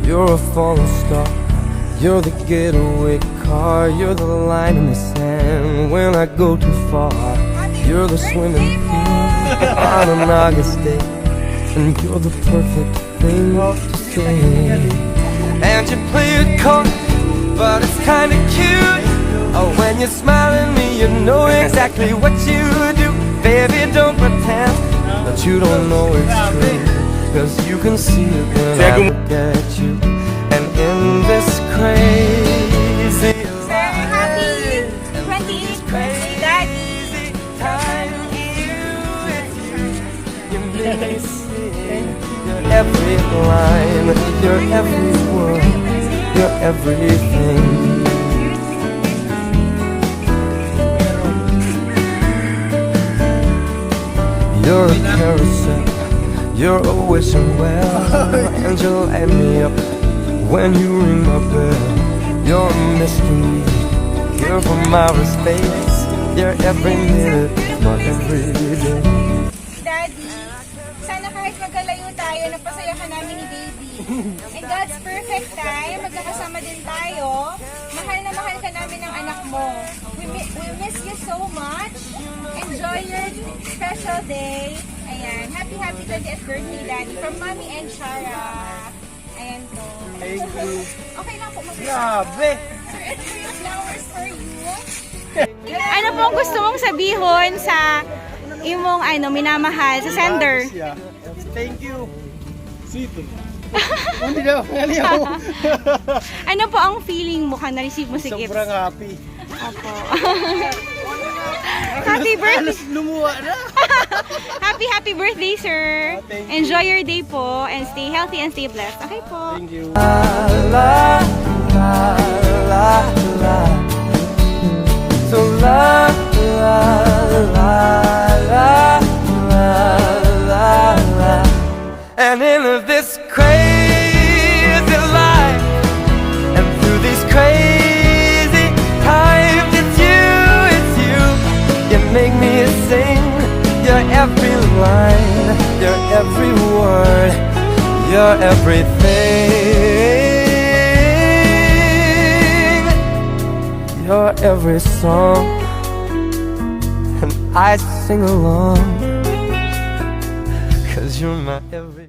You're a falling star, you're the getaway car, you're the line in the sand when I go too far. You're the swimming pool on an August day, and you're the perfect thing to say. And you play it cold, but it's kinda cute. Oh, when you smile at me, you know exactly what you do. Baby, don't pretend that you don't know it's true, 'cause you can see it when I look at you. And in this crazy life, Happy 28th birthday, Daddy! time with you, you make me sing. You're every line, you're every word, you're everything. You're a carousel, you're a wishing well, and you light me up when you ring my bell. You're a mystery, you're from outer space, you're every minute, my every day. Daddy, sana kahit magkalayo tayo, napasaya ka namin ni Baby. In God's perfect time, magkakasama din tayo. Mahal na mahal ka namin ng anak mo. We miss you so much. Enjoy your special day. Ayan, happy 20th birthday, Daddy. From Mommy and Shara. Ayan po. Thank you. Okay lang po. Grabe! Sir, ito po yung flowers for you. Ano pong gusto mong sabihin sa imong minamahal sa sender? Yeah. Thank you. Sito. Hindi na, aliyaw. Ano po ang feeling mo ka na-receive mo si Gibbs? Sobrang happy. Opo. Happy birthday! Halos lumuwa na. Happy birthday, sir! Thank you. Enjoy your day po and stay healthy and stay blessed. Okay po. Thank you. La la la la la. So la la la la la la la. And in this crazy life, and through these crazy times, it's you. You make me sing. You're every line, you're every word, you're everything. You're every song, and I sing along, 'cause you're my every